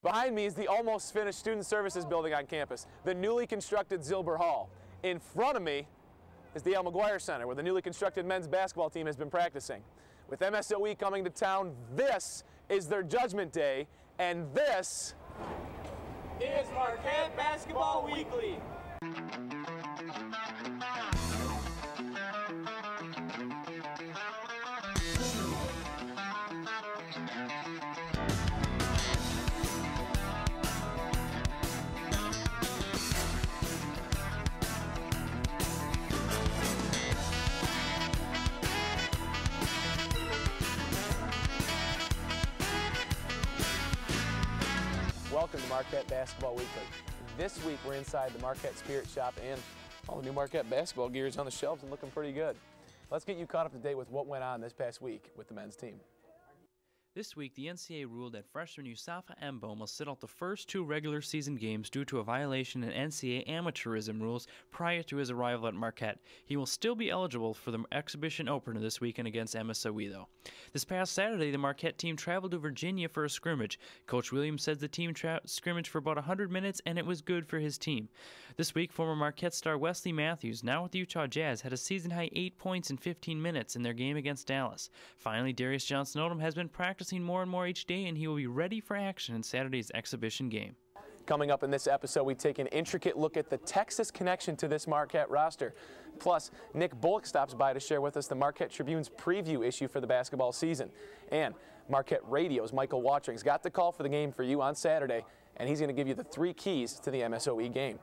Behind me is the almost finished Student Services building on campus, the newly constructed Zilber Hall. In front of me is the Al McGuire Center, where the newly constructed men's basketball team has been practicing. With MSOE coming to town, this is their judgment day, and this is Marquette Basketball Weekly. Welcome to Marquette Basketball Weekly. This week we're inside the Marquette Spirit Shop and all the new Marquette basketball gear is on the shelves and looking pretty good. Let's get you caught up to date with what went on this past week with the men's team. This week, the NCAA ruled that freshman Yusafa Mbom will sit out the first 2 regular season games due to a violation in NCAA amateurism rules prior to his arrival at Marquette. He will still be eligible for the exhibition opener this weekend against MSOE, though. This past Saturday, the Marquette team traveled to Virginia for a scrimmage. Coach Williams says the team scrimmaged for about 100 minutes, and it was good for his team. This week, former Marquette star Wesley Matthews, now with the Utah Jazz, had a season-high 8 points in 15 minutes in their game against Dallas. Finally, Darius Johnson-Odom has been practicing more and more each day, and he will be ready for action in Saturday's exhibition game. Coming up in this episode, we take an intricate look at the Texas connection to this Marquette roster. Plus, Nick Bullock stops by to share with us the Marquette Tribune's preview issue for the basketball season. And Marquette Radio's Michael Watring's got the call for the game for you on Saturday, and he's going to give you the 3 keys to the MSOE game.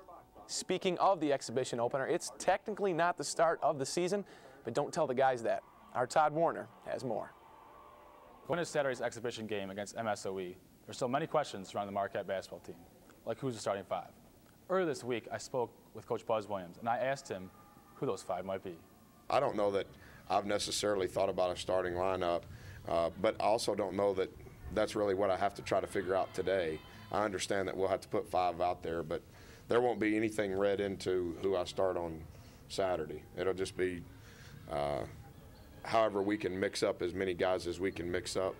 Speaking of the exhibition opener, it's technically not the start of the season, but don't tell the guys that. Our Todd Warner has more. Going to Saturday's exhibition game against MSOE, there's so many questions around the Marquette basketball team, like who's the starting 5. Earlier this week, I spoke with Coach Buzz Williams, and I asked him who those 5 might be. I don't know that I've necessarily thought about a starting lineup, but I also don't know that that's really what I have to try to figure out today. I understand that we'll have to put 5 out there, but there won't be anything read into who I start on Saturday. It'll just be however we can mix up as many guys as we can mix up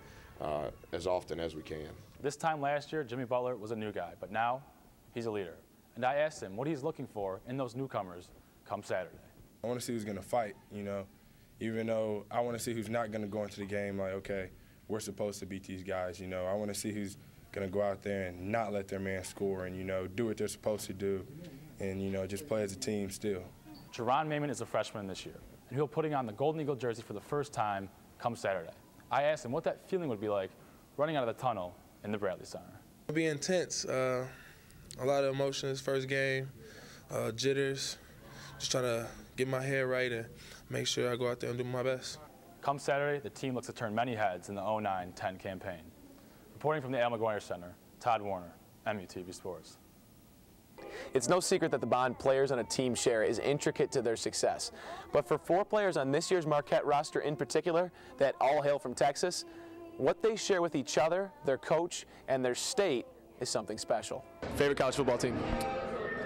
as often as we can. This time last year, Jimmy Butler was a new guy, but now he's a leader. And I asked him what he's looking for in those newcomers come Saturday. I want to see who's going to fight, you know, even though I want to see who's not going to go into the game like, okay, we're supposed to beat these guys, you know. I want to see who's going to go out there and not let their man score and, you know, do what they're supposed to do and, you know, just play as a team still. Jerron Mayman is a freshman this year, and he'll be putting on the Golden Eagle jersey for the first time come Saturday. I asked him what that feeling would be like running out of the tunnel in the Bradley Center. It'll be intense. A lot of emotions, first game, jitters, just trying to get my head right and make sure I go out there and do my best. Come Saturday, the team looks to turn many heads in the 09-10 campaign. Reporting from the Al McGuire Center, Todd Warner, MUTV Sports. It's no secret that the bond players on a team share is intricate to their success. But for 4 players on this year's Marquette roster in particular that all hail from Texas, what they share with each other, their coach, and their state is something special. Favorite college football team?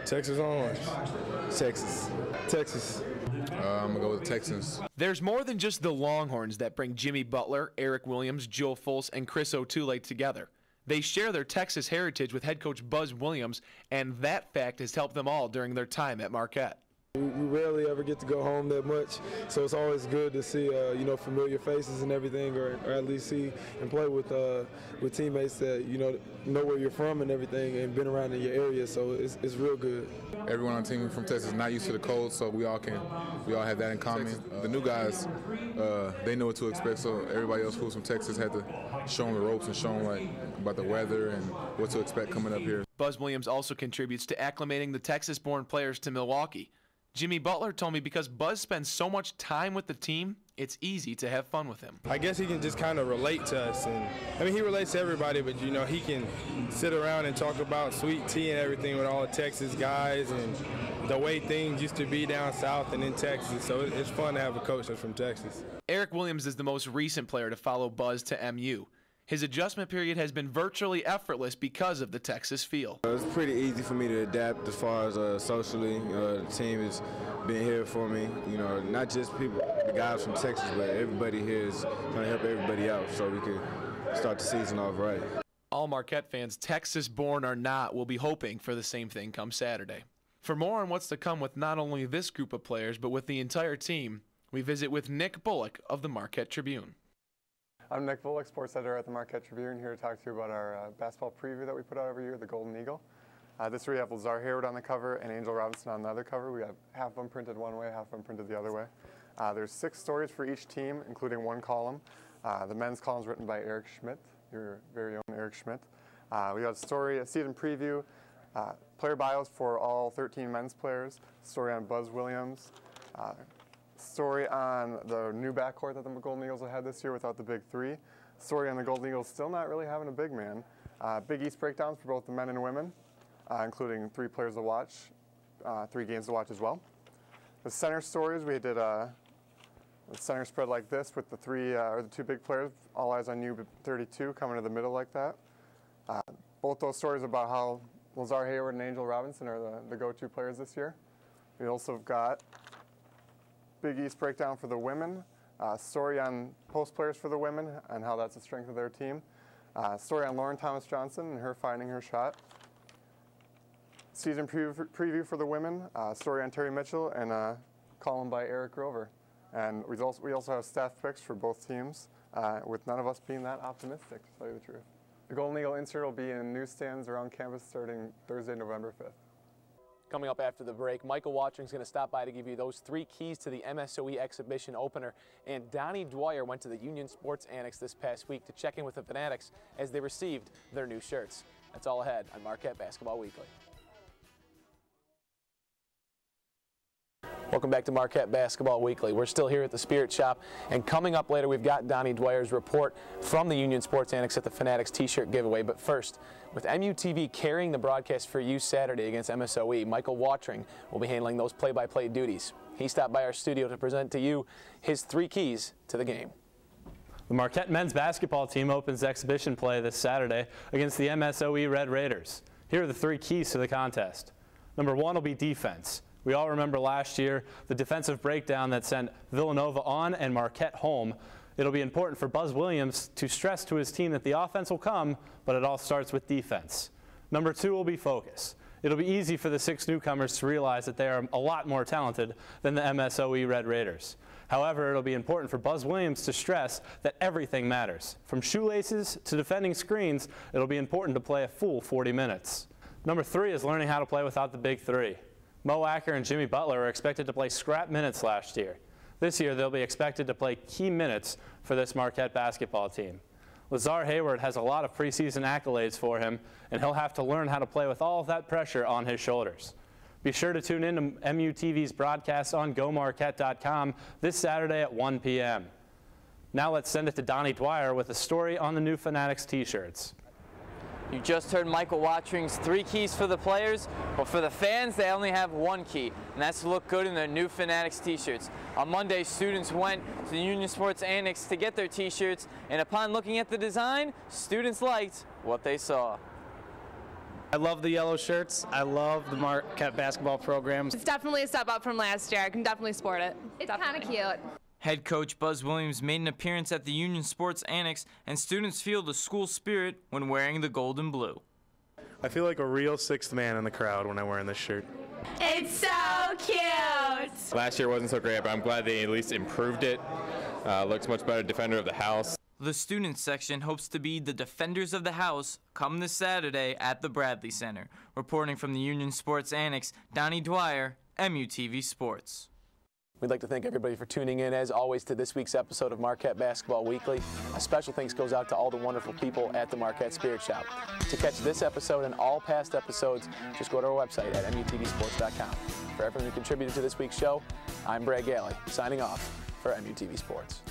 Texas Orange. Texas. Texas. I'm going to go with the Texans. There's more than just the Longhorns that bring Jimmy Butler, Eric Williams, Joe Fultz, and Chris O'Toole together. They share their Texas heritage with head coach Buzz Williams, and that fact has helped them all during their time at Marquette. We rarely ever get to go home that much, so it's always good to see you know, familiar faces and everything, or at least see and play with teammates that you know where you're from and everything, and been around in your area. So it's real good. Everyone on the team from Texas is not used to the cold, so we all have that in common. The new guys, they know what to expect, so everybody else who's from Texas had to show them the ropes and show them like about the weather and what to expect coming up here. Buzz Williams also contributes to acclimating the Texas-born players to Milwaukee. Jimmy Butler told me because Buzz spends so much time with the team, it's easy to have fun with him. I guess he can just kind of relate to us, and I mean, he relates to everybody, but you know, he can sit around and talk about sweet tea and everything with all the Texas guys and the way things used to be down south and in Texas, so it's fun to have a coach that's from Texas. Eric Williams is the most recent player to follow Buzz to MU. His adjustment period has been virtually effortless because of the Texas feel. It's pretty easy for me to adapt as far as socially. The team has been here for me. You know, not just people, the guys from Texas, but everybody here is trying to help everybody out so we can start the season off right. All Marquette fans, Texas-born or not, will be hoping for the same thing come Saturday. For more on what's to come with not only this group of players, but with the entire team, we visit with Nick Bullock of the Marquette Tribune. I'm Nick Bullock, sports editor at the Marquette Tribune, here to talk to you about our basketball preview that we put out every year, the Golden Eagle. This year we have Lazar Hayward on the cover and Angel Robinson on the other cover. We have half of them printed one way, half of them printed the other way. There's 6 stories for each team, including one column. The men's column is written by Eric Schmidt, your very own Eric Schmidt. We got a story, a season preview, player bios for all 13 men's players, story on Buzz Williams, story on the new backcourt that the Golden Eagles will have this year without the big 3, story on the Golden Eagles still not really having a big man, Big East breakdowns for both the men and women, including 3 players to watch, 3 games to watch as well. The center stories, we did a center spread like this with the 2 big players, all eyes on you 32 coming to the middle like that. Both those stories about how Lazar Hayward and Angel Robinson are the go-to players this year. We also have got Big East breakdown for the women, story on post players for the women and how that's a strength of their team. Story on Lauren Thomas-Johnson and her finding her shot. Season preview for the women, story on Terry Mitchell, and a column by Eric Grover. And we also have staff picks for both teams, with none of us being that optimistic, to tell you the truth. The Golden Eagle insert will be in newsstands around campus starting Thursday, November 5th. Coming up after the break, Michael Watring's going to stop by to give you those 3 keys to the MSOE exhibition opener. And Donnie Dwyer went to the Union Sports Annex this past week to check in with the Fanatics as they received their new shirts. That's all ahead on Marquette Basketball Weekly. Welcome back to Marquette Basketball Weekly. We're still here at the Spirit Shop, and coming up later we've got Donnie Dwyer's report from the Union Sports Annex at the Fanatics t-shirt giveaway. But first, with MUTV carrying the broadcast for you Saturday against MSOE, Michael Watring will be handling those play-by-play duties. He stopped by our studio to present to you his 3 keys to the game. The Marquette men's basketball team opens exhibition play this Saturday against the MSOE Red Raiders. Here are the 3 keys to the contest. Number 1 will be defense. We all remember last year the defensive breakdown that sent Villanova on and Marquette home. It'll be important for Buzz Williams to stress to his team that the offense will come, but it all starts with defense. Number 2 will be focus. It'll be easy for the 6 newcomers to realize that they are a lot more talented than the MSOE Red Raiders. However, it'll be important for Buzz Williams to stress that everything matters. From shoelaces to defending screens, it'll be important to play a full 40 minutes. Number 3 is learning how to play without the big 3. Mo Acker and Jimmy Butler were expected to play scrap minutes last year. This year, they'll be expected to play key minutes for this Marquette basketball team. Lazar Hayward has a lot of preseason accolades for him, and he'll have to learn how to play with all of that pressure on his shoulders. Be sure to tune in to MUTV's broadcast on GoMarquette.com this Saturday at 1 p.m. Now let's send it to Donnie Dwyer with a story on the new Fanatics t-shirts. You just heard Michael Watring's 3 keys for the players, but for the fans, they only have 1 key, and that's to look good in their new Fanatics t-shirts. On Monday, students went to the Union Sports Annex to get their t-shirts, and upon looking at the design, students liked what they saw. I love the yellow shirts. I love the Marquette basketball program. It's definitely a step up from last year. I can definitely sport it. It's kind of cute. Head coach Buzz Williams made an appearance at the Union Sports Annex, and students feel the school spirit when wearing the gold and blue. I feel like a real 6th man in the crowd when I'm wearing this shirt. It's so cute! Last year wasn't so great, but I'm glad they at least improved it. Looks much better, defender of the house. The students section hopes to be the defenders of the house come this Saturday at the Bradley Center. Reporting from the Union Sports Annex, Donnie Dwyer, MUTV Sports. We'd like to thank everybody for tuning in, as always, to this week's episode of Marquette Basketball Weekly. A special thanks goes out to all the wonderful people at the Marquette Spirit Shop. To catch this episode and all past episodes, just go to our website at MUTVSports.com. For everyone who contributed to this week's show, I'm Brad Galli, signing off for MUTV Sports.